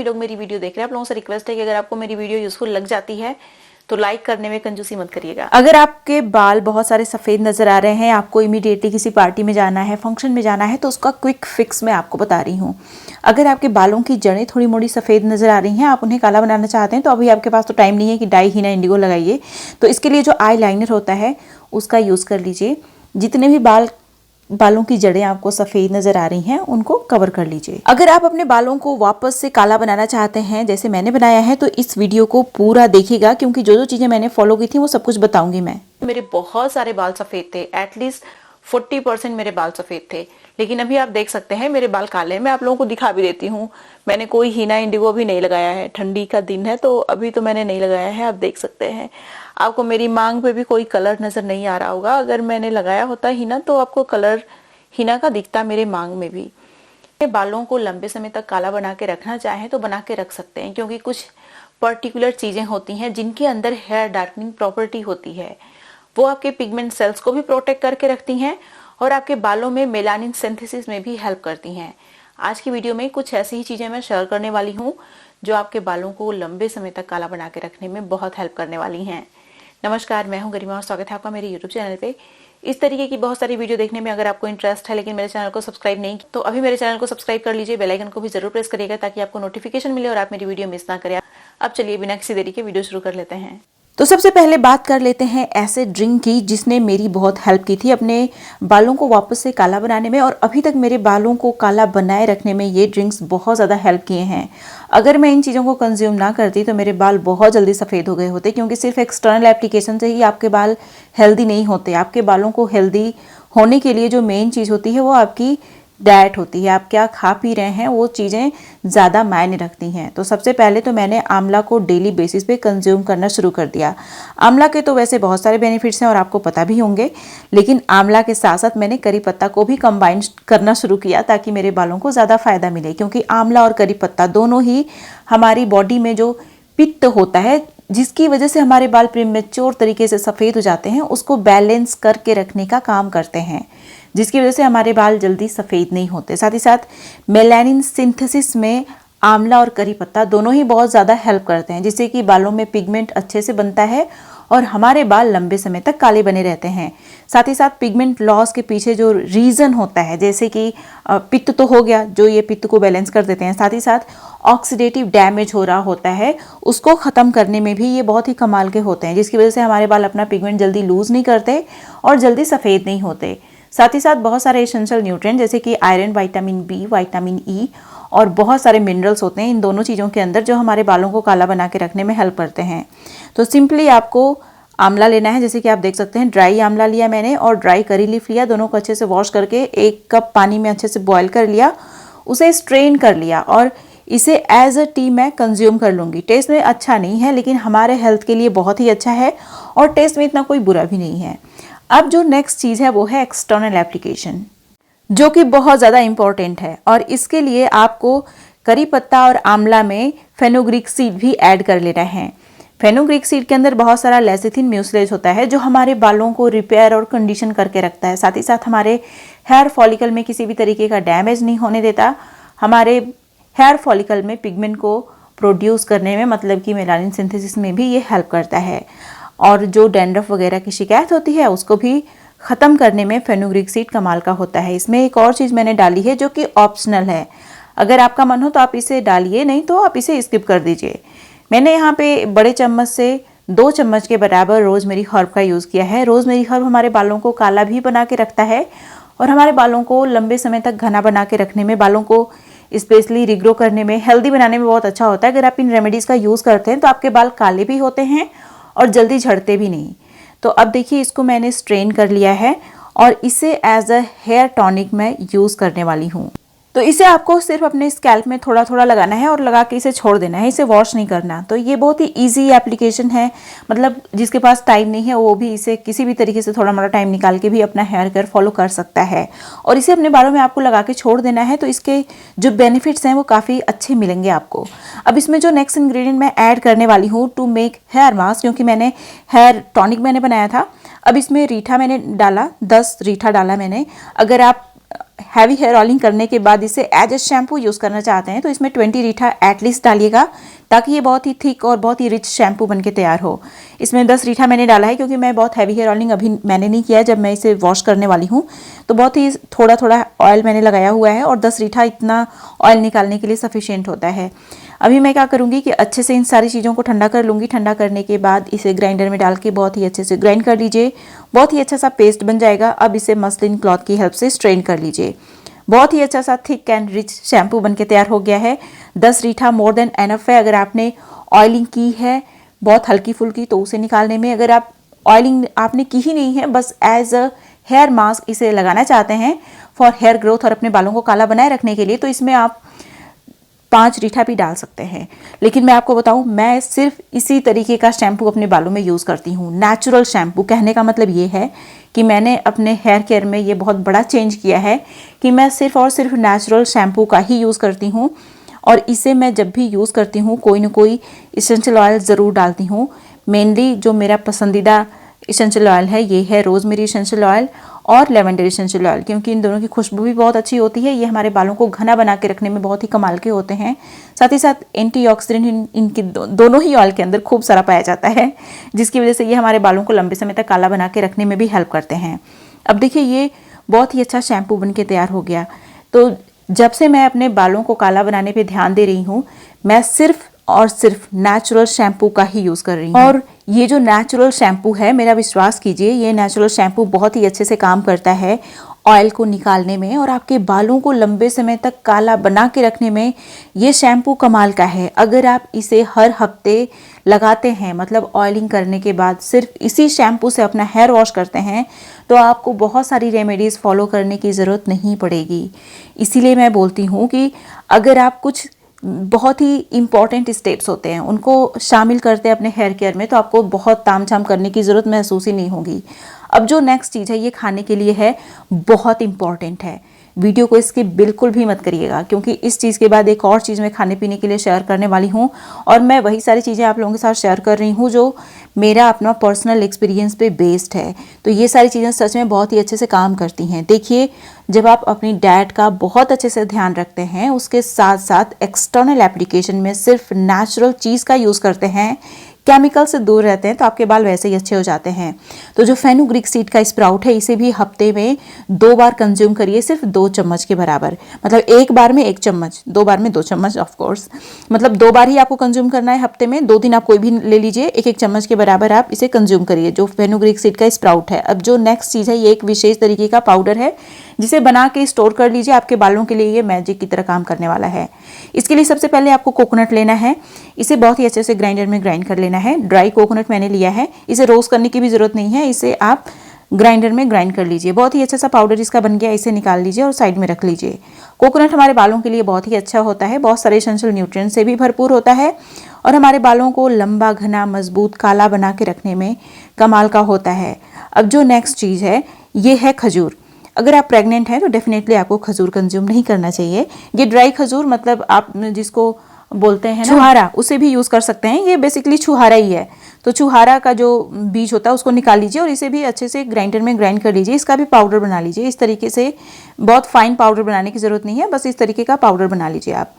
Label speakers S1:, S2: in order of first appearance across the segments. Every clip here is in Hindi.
S1: लोग मेरी वीडियो देख रहे हैं, आप लोगों से रिक्वेस्ट है कि अगर आपको मेरी वीडियो यूजफुल लग जाती है तो लाइक करने में कंजूसी मत करिएगा।
S2: अगर आपके बाल बहुत सारे सफ़ेद नज़र आ रहे हैं, आपको इमीडिएटली किसी पार्टी में जाना है, फंक्शन में जाना है, तो उसका क्विक फिक्स मैं आपको बता रही हूँ। अगर आपके बालों की जड़ें थोड़ी मोड़ी सफ़ेद नज़र आ रही हैं, आप उन्हें काला बनाना चाहते हैं, तो अभी आपके पास तो टाइम नहीं है कि डाई हीना इंडिगो लगाइए। तो इसके लिए जो आई लाइनर होता है उसका यूज़ कर लीजिए। जितने भी बालों की जड़ें आपको सफ़ेद नज़र आ रही हैं उनको कवर कर लीजिए। अगर आप अपने बालों को वापस से काला बनाना चाहते हैं जैसे मैंने बनाया है, तो इस वीडियो को पूरा देखिएगा, क्योंकि जो जो चीज़ें मैंने फॉलो की थी वो सब कुछ बताऊंगी मैं।
S1: मेरे बहुत सारे बाल सफेद थे, एटलीस्ट 40% मेरे बाल सफेद थे, लेकिन अभी आप देख सकते हैं मेरे बाल काले हैं। मैं आप लोगों को दिखा भी देती हूँ, मैंने कोई हीना इंडिगो भी नहीं लगाया है। ठंडी का दिन है तो अभी तो मैंने नहीं लगाया है, आप देख सकते हैं। आपको मेरी मांग पे भी कोई कलर नजर नहीं आ रहा होगा। अगर मैंने लगाया होता हीना तो आपको कलर हीना का दिखता मेरे मांग में भी। बालों को लंबे समय तक काला बना के रखना चाहें तो बना के रख सकते हैं, क्योंकि कुछ पर्टिकुलर चीजें होती हैं जिनके अंदर हेयर डार्कनिंग प्रॉपर्टी होती है। वो आपके पिगमेंट सेल्स को भी प्रोटेक्ट करके रखती हैं और आपके बालों में मेलानिन सिंथेसिस में भी हेल्प करती हैं। आज की वीडियो में कुछ ऐसी ही चीजें मैं शेयर करने वाली हूँ जो आपके बालों को लंबे समय तक काला बना के रखने में बहुत हेल्प करने वाली हैं। नमस्कार, मैं हूं गरिमा और स्वागत है आपका मेरे यूट्यूब चैनल पे। इस तरीके की बहुत सारी वीडियो देखने में अगर आपको इंटरेस्ट है लेकिन मेरे चैनल को सब्सक्राइब नहीं तो अभी मेरे चैनल को सब्सक्राइब कर लीजिए, बेल आइकन को भी जरूर प्रेस करिएगा ताकि आपको नोटिफिकेशन मिले और आप मेरी वीडियो मिस ना करें। अब चलिए बिना किसी देरी के वीडियो शुरू कर लेते हैं।
S2: तो सबसे पहले बात कर लेते हैं ऐसे ड्रिंक की जिसने मेरी बहुत हेल्प की थी अपने बालों को वापस से काला बनाने में, और अभी तक मेरे बालों को काला बनाए रखने में ये ड्रिंक्स बहुत ज़्यादा हेल्प किए हैं। अगर मैं इन चीज़ों को कंज्यूम ना करती तो मेरे बाल बहुत जल्दी सफ़ेद हो गए होते, क्योंकि सिर्फ एक्सटर्नल एप्लीकेशन से ही आपके बाल हेल्दी नहीं होते। आपके बालों को हेल्दी होने के लिए जो मेन चीज़ होती है वो आपकी डाइट होती है। आप क्या खा पी रहे हैं वो चीज़ें ज़्यादा मायने रखती हैं। तो सबसे पहले तो मैंने आंवला को डेली बेसिस पे कंज्यूम करना शुरू कर दिया। आंवला के तो वैसे बहुत सारे बेनिफिट्स हैं और आपको पता भी होंगे, लेकिन आंवला के साथ साथ मैंने करी पत्ता को भी कंबाइन करना शुरू किया ताकि मेरे बालों को ज़्यादा फ़ायदा मिले, क्योंकि आंवला और करी पत्ता दोनों ही हमारी बॉडी में जो पित्त होता है जिसकी वजह से हमारे बाल प्रीमेच्योर तरीके से सफ़ेद हो जाते हैं, उसको बैलेंस करके रखने का काम करते हैं, जिसकी वजह से हमारे बाल जल्दी सफ़ेद नहीं होते। साथ ही साथ मेलानिन सिंथेसिस में आंवला और करी पत्ता दोनों ही बहुत ज़्यादा हेल्प करते हैं, जिससे कि बालों में पिगमेंट अच्छे से बनता है और हमारे बाल लंबे समय तक काले बने रहते हैं। साथ ही साथ पिगमेंट लॉस के पीछे जो रीज़न होता है, जैसे कि पित्त तो हो गया जो ये पित्त को बैलेंस कर देते हैं, साथ ही साथ ऑक्सीडेटिव डैमेज हो रहा होता है, उसको ख़त्म करने में भी ये बहुत ही कमाल के होते हैं, जिसकी वजह से हमारे बाल अपना पिगमेंट जल्दी लूज़ नहीं करते और जल्दी सफ़ेद नहीं होते। साथ ही साथ बहुत सारे एसेंशियल न्यूट्रिएंट जैसे कि iron, vitamin B, vitamin E और बहुत सारे मिनरल्स होते हैं इन दोनों चीज़ों के अंदर, जो हमारे बालों को काला बना के रखने में हेल्प करते हैं। तो सिंपली आपको आंवला लेना है, जैसे कि आप देख सकते हैं ड्राई आंवला लिया मैंने और ड्राई करी लीफ लिया। दोनों को अच्छे से वॉश करके 1 कप पानी में अच्छे से बॉयल कर लिया, उसे स्ट्रेन कर लिया और इसे एज अ टी मैं कंज्यूम कर लूँगी। टेस्ट में अच्छा नहीं है लेकिन हमारे हेल्थ के लिए बहुत ही अच्छा है और टेस्ट में इतना कोई बुरा भी नहीं है। अब जो नेक्स्ट चीज़ है वो है एक्सटर्नल एप्लीकेशन, जो कि बहुत ज़्यादा इम्पॉर्टेंट है, और इसके लिए आपको करी पत्ता और आंवला में फेनुग्रीक सीड भी ऐड कर लेना है। फेनुग्रीक सीड के अंदर बहुत सारा लेसिथिन म्यूसिलेज होता है जो हमारे बालों को रिपेयर और कंडीशन करके रखता है। साथ ही साथ हमारे हेयर फॉलिकल में किसी भी तरीके का डैमेज नहीं होने देता, हमारे हेयर फॉलिकल में पिगमेंट को प्रोड्यूस करने में, मतलब कि मेलानिन सिंथेसिस में भी ये हेल्प करता है, और जो डैंड्रफ वगैरह की शिकायत होती है उसको भी ख़त्म करने में फेनुग्रीक सीड कमाल का होता है। इसमें एक और चीज़ मैंने डाली है जो कि ऑप्शनल है, अगर आपका मन हो तो आप इसे डालिए, नहीं तो आप इसे स्किप कर दीजिए। मैंने यहाँ पे बड़े चम्मच से 2 चम्मच के बराबर रोज़मेरी हर्ब का यूज़ किया है। रोज़मेरी हर्ब हमारे बालों को काला भी बना के रखता है और हमारे बालों को लंबे समय तक घना बना के रखने में, बालों को स्पेशली रिग्रो करने में, हेल्दी बनाने में बहुत अच्छा होता है। अगर आप इन रेमेडीज़ का यूज़ करते हैं तो आपके बाल काले भी होते हैं और जल्दी झड़ते भी नहीं। तो अब देखिए इसको मैंने स्ट्रेन कर लिया है और इसे एज अ हेयर टॉनिक मैं यूज़ करने वाली हूँ। तो इसे आपको सिर्फ अपने स्कैल्प में थोड़ा थोड़ा लगाना है और लगा के इसे छोड़ देना है, इसे वॉश नहीं करना। तो ये बहुत ही इजी एप्लीकेशन है, मतलब जिसके पास टाइम नहीं है वो भी इसे किसी भी तरीके से थोड़ा मोड़ा टाइम निकाल के भी अपना हेयर केयर फॉलो कर सकता है, और इसे अपने बालों में आपको लगा के छोड़ देना है। तो इसके जो बेनिफिट्स हैं वो काफ़ी अच्छे मिलेंगे आपको। अब इसमें जो नेक्स्ट इंग्रेडिएंट मैं ऐड करने वाली हूँ टू मेक हेयर मास्क, क्योंकि मैंने हेयर टॉनिक बनाया था। अब इसमें रीठा मैंने डाला, 10 रीठा डाला मैंने। अगर आप हैवी हेयर ऑयलिंग करने के बाद इसे एज ए शैम्पू यूज़ करना चाहते हैं तो इसमें 20 रीठा एटलीस्ट डालिएगा, ताकि ये बहुत ही थिक और बहुत ही रिच शैम्पू बनके तैयार हो। इसमें 10 रीठा मैंने डाला है क्योंकि मैं बहुत हैवी हेयर ऑयलिंग अभी मैंने नहीं किया है। जब मैं इसे वॉश करने वाली हूँ तो बहुत ही थोड़ा थोड़ा ऑयल मैंने लगाया हुआ है और 10 रीठा इतना ऑयल निकालने के लिए सफिशिएंट होता है। अभी मैं क्या करूँगी कि अच्छे से इन सारी चीज़ों को ठंडा कर लूँगी। ठंडा करने के बाद इसे ग्राइंडर में डाल के बहुत ही अच्छे से ग्राइंड कर लीजिए। बहुत ही अच्छा सा पेस्ट बन जाएगा। अब इसे मसलिन क्लॉथ की हेल्प से स्ट्रेन कर लीजिए। बहुत ही अच्छा सा थिक एंड रिच शैम्पू बनके तैयार हो गया है। 10 रीठा मोर देन एनफ है। अगर आपने ऑयलिंग की है बहुत हल्की फुल्की तो उसे निकालने में, अगर आप ऑयलिंग आपने की ही नहीं है, बस एज अ हेयर मास्क इसे लगाना चाहते हैं फॉर हेयर ग्रोथ और अपने बालों को काला बनाए रखने के लिए, तो इसमें आप 5 रीठा भी डाल सकते हैं। लेकिन मैं आपको बताऊं, मैं सिर्फ इसी तरीके का शैम्पू अपने बालों में यूज़ करती हूँ। नेचुरल शैम्पू, कहने का मतलब ये है कि मैंने अपने हेयर केयर में ये बहुत बड़ा चेंज किया है कि मैं सिर्फ और सिर्फ नेचुरल शैम्पू का ही यूज़ करती हूँ। और इसे मैं जब भी यूज़ करती हूँ कोई ना कोई इसेंशियल ऑयल ज़रूर डालती हूँ। मेनली जो मेरा पसंदीदा इसेंशियल ऑयल है ये है रोज़मेरी इसेंशियल ऑयल और लेवेंडर इसेंशियल ऑयल, क्योंकि इन दोनों की खुशबू भी बहुत अच्छी होती है। ये हमारे बालों को घना बना के रखने में बहुत ही कमाल के होते हैं। साथ ही साथ एंटीऑक्सीडेंट इनकी दोनों ही ऑयल के अंदर खूब सारा पाया जाता है, जिसकी वजह से ये हमारे बालों को लंबे समय तक काला बना के रखने में भी हेल्प करते हैं। अब देखिए ये बहुत ही अच्छा शैम्पू बन के तैयार हो गया। तो जब से मैं अपने बालों को काला बनाने पे ध्यान दे रही हूँ, मैं सिर्फ और सिर्फ नेचुरल शैम्पू का ही यूज़ कर रही हूँ। और ये जो नेचुरल शैम्पू है, मेरा विश्वास कीजिए, ये नेचुरल शैम्पू बहुत ही अच्छे से काम करता है ऑयल को निकालने में और आपके बालों को लंबे समय तक काला बना के रखने में। ये शैम्पू कमाल का है। अगर आप इसे हर हफ्ते लगाते हैं, मतलब ऑयलिंग करने के बाद सिर्फ इसी शैम्पू से अपना हेयर वॉश करते हैं, तो आपको बहुत सारी रेमेडीज़ फॉलो करने की ज़रूरत नहीं पड़ेगी। इसीलिए मैं बोलती हूँ कि अगर आप कुछ बहुत ही इम्पॉर्टेंट स्टेप्स होते हैं उनको शामिल करते हैं अपने हेयर केयर में, तो आपको बहुत तामझाम करने की ज़रूरत महसूस ही नहीं होगी। अब जो नेक्स्ट चीज़ है ये खाने के लिए है, बहुत इम्पॉर्टेंट है। वीडियो को इसकी बिल्कुल भी मत करिएगा, क्योंकि इस चीज़ के बाद एक और चीज़ मैं खाने पीने के लिए शेयर करने वाली हूँ और मैं वही सारी चीज़ें आप लोगों के साथ शेयर कर रही हूँ जो मेरा अपना पर्सनल एक्सपीरियंस पे बेस्ड है। तो ये सारी चीज़ें सच में बहुत ही अच्छे से काम करती हैं। देखिए, जब आप अपनी डाइट का बहुत अच्छे से ध्यान रखते हैं, उसके साथ साथ एक्सटर्नल एप्लीकेशन में सिर्फ नेचुरल चीज़ का यूज़ करते हैं, केमिकल से दूर रहते हैं, तो आपके बाल वैसे ही अच्छे हो जाते हैं। तो जो फेनुग्रीक सीड का स्प्राउट है, इसे भी हफ्ते में 2 बार कंज्यूम करिए, सिर्फ 2 चम्मच के बराबर। मतलब एक बार में 1 चम्मच, 2 बार में 2 चम्मच, ऑफ कोर्स। मतलब 2 बार ही आपको कंज्यूम करना है हफ्ते में। 2 दिन आप कोई भी ले लीजिए, 1-1 चम्मच के बराबर आप इसे कंज्यूम करिए, जो फेनुग्रीक सीड का स्प्राउट है। अब जो नेक्स्ट चीज़ है, ये एक विशेष तरीके का पाउडर है जिसे बना के स्टोर कर लीजिए। आपके बालों के लिए ये मैजिक की तरह काम करने वाला है। इसके लिए सबसे पहले आपको कोकोनट लेना है। इसे बहुत ही अच्छे से ग्राइंडर में ग्राइंड कर लेना है। ड्राई कोकोनट मैंने लिया है। इसे रोस्ट करने की भी ज़रूरत नहीं है, इसे आप ग्राइंडर में ग्राइंड कर लीजिए। बहुत ही अच्छा सा पाउडर इसका बन गया। इसे निकाल लीजिए और साइड में रख लीजिए। कोकोनट हमारे बालों के लिए बहुत ही अच्छा होता है, बहुत सारे एसेंशियल न्यूट्रिएंट्स से भी भरपूर होता है और हमारे बालों को लंबा, घना, मजबूत, काला बना के रखने में कमाल का होता है। अब जो नेक्स्ट चीज़ है ये है खजूर। अगर आप प्रेग्नेंट हैं तो डेफिनेटली आपको खजूर कंज्यूम नहीं करना चाहिए। ये ड्राई खजूर, मतलब आप जिसको बोलते हैं छुहारा, उसे भी यूज़ कर सकते हैं। ये बेसिकली छुहारा ही है। तो छुहारा का जो बीज होता है उसको निकाल लीजिए और इसे भी अच्छे से ग्राइंडर में ग्राइंड कर लीजिए। इसका भी पाउडर बना लीजिए। इस तरीके से, बहुत फाइन पाउडर बनाने की ज़रूरत नहीं है, बस इस तरीके का पाउडर बना लीजिए आप।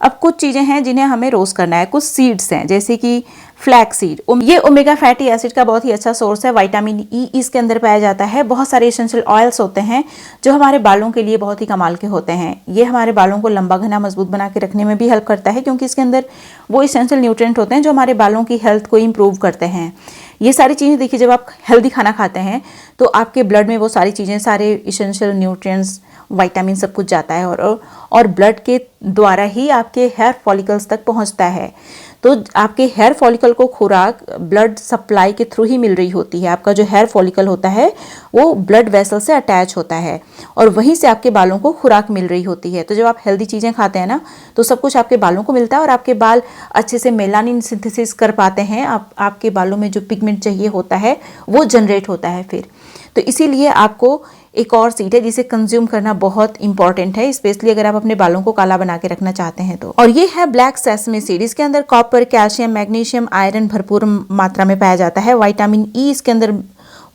S2: अब कुछ चीज़ें हैं जिन्हें हमें रोस्ट करना है। कुछ सीड्स हैं जैसे कि फ्लैक्स सीड। ये ओमेगा फैटी एसिड का बहुत ही अच्छा सोर्स है। विटामिन ई इसके अंदर पाया जाता है। बहुत सारे एसेंशियल ऑयल्स होते हैं जो हमारे बालों के लिए बहुत ही कमाल के होते हैं। ये हमारे बालों को लंबा, घना, मजबूत बना के रखने में भी हेल्प करता है, क्योंकि इसके अंदर वो एसेंशियल न्यूट्रिएंट होते हैं जो हमारे बालों की हेल्थ को इम्प्रूव करते हैं। ये सारी चीज़ें देखिए, जब आप हेल्दी खाना खाते हैं तो आपके ब्लड में वो सारी चीज़ें, सारे एसेंशियल न्यूट्रिएंट्स, विटामिन सब कुछ जाता है और ब्लड के द्वारा ही आपके हेयर फॉलिकल्स तक पहुंचता है। तो आपके हेयर फॉलिकल को खुराक ब्लड सप्लाई के थ्रू ही मिल रही होती है। आपका जो हेयर फॉलिकल होता है वो ब्लड वेसल से अटैच होता है और वहीं से आपके बालों को खुराक मिल रही होती है। तो जब आप हेल्दी चीज़ें खाते हैं ना, तो सब कुछ आपके बालों को मिलता है और आपके बाल अच्छे से मेलानिन सिंथेसिस कर पाते हैं। आपके बालों में जो पिगमेंट चाहिए होता है वो जनरेट होता है फिर। तो इसीलिए आपको एक और सीड है जिसे कंज्यूम करना बहुत इंपॉर्टेंट है, स्पेशली अगर आप अपने बालों को काला बना के रखना चाहते हैं तो। और ये है ब्लैक सेसमे सीड। इसके अंदर कॉपर, कैल्शियम, मैग्नीशियम, आयरन भरपूर मात्रा में पाया जाता है। विटामिन ई इसके अंदर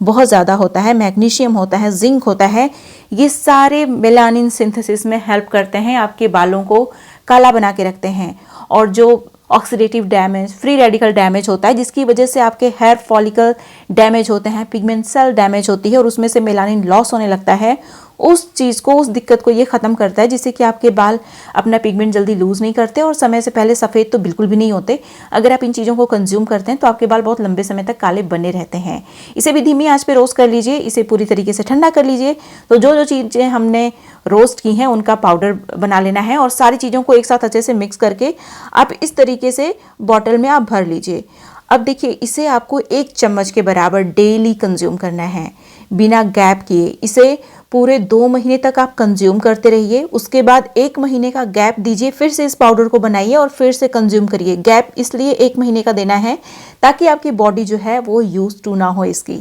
S2: बहुत ज़्यादा होता है, मैग्नीशियम होता है, जिंक होता है, ये सारे मेलानिन सिंथेसिस में हेल्प करते हैं, आपके बालों को काला बना के रखते हैं। और जो oxidative damage, free radical damage होता है जिसकी वजह से आपके हेयर फॉलिकल डैमेज होते हैं, पिगमेंट सेल डैमेज होती है और उसमें से मेलानिन लॉस होने लगता है, उस चीज़ को, उस दिक्कत को ये ख़त्म करता है, जिससे कि आपके बाल अपना पिगमेंट जल्दी लूज़ नहीं करते और समय से पहले सफ़ेद तो बिल्कुल भी नहीं होते। अगर आप इन चीज़ों को कंज्यूम करते हैं तो आपके बाल बहुत लंबे समय तक काले बने रहते हैं। इसे भी धीमी आंच पे रोस्ट कर लीजिए, इसे पूरी तरीके से ठंडा कर लीजिए। तो जो जो चीज़ें हमने रोस्ट की हैं उनका पाउडर बना लेना है और सारी चीज़ों को एक साथ अच्छे से मिक्स करके आप इस तरीके से बॉटल में आप भर लीजिए। अब देखिए, इसे आपको 1 चम्मच के बराबर डेली कंज्यूम करना है बिना गैप किए। इसे पूरे 2 महीने तक आप कंज्यूम करते रहिए, उसके बाद 1 महीने का गैप दीजिए, फिर से इस पाउडर को बनाइए और फिर से कंज्यूम करिए। गैप इसलिए 1 महीने का देना है ताकि आपकी बॉडी जो है वो यूज टू ना हो इसकी।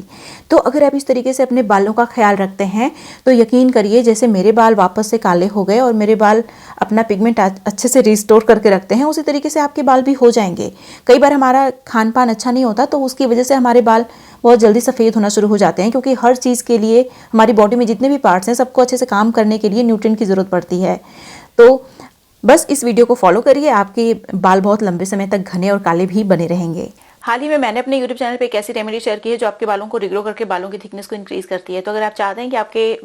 S2: तो अगर आप इस तरीके से अपने बालों का ख्याल रखते हैं तो यकीन करिए, जैसे मेरे बाल वापस से काले हो गए और मेरे बाल अपना पिगमेंट अच्छे से रिस्टोर करके रखते हैं, उसी तरीके से आपके बाल भी हो जाएंगे। कई बार हमारा खान पान अच्छा नहीं होता तो उसकी वजह से हमारे बाल बहुत जल्दी सफ़ेद होना शुरू हो जाते हैं, क्योंकि हर चीज़ के लिए हमारी बॉडी में जितने भी पार्ट्स हैं सबको अच्छे से काम करने के लिए न्यूट्रिएंट की ज़रूरत पड़ती है। तो बस इस वीडियो को फॉलो करिए, आपके बाल बहुत लंबे समय तक घने और काले भी बने रहेंगे।
S1: हाल ही में मैंने अपने YouTube चैनल पे एक ऐसी रेमेडी शेयर की है जो आपके बालों को रिग्रो करके बालों की थिकनेस को इंक्रीज करती है। तो अगर आप चाहते हैं कि आपके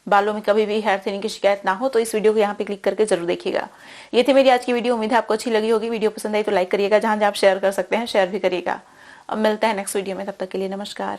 S1: बालों में कभी भी हेयर थिनिंग की शिकायत ना हो तो इस वीडियो को यहाँ पे क्लिक करके जरूर देखिएगा। ये थी मेरी आज की वीडियो, उम्मीद है आपको अच्छी लगी होगी। वीडियो पसंद आई तो लाइक करिएगा, जहां जहां आप शेयर कर सकते हैं शेयर भी करिएगा। अब मिलते हैं नेक्स्ट वीडियो में, तब तक के लिए नमस्कार।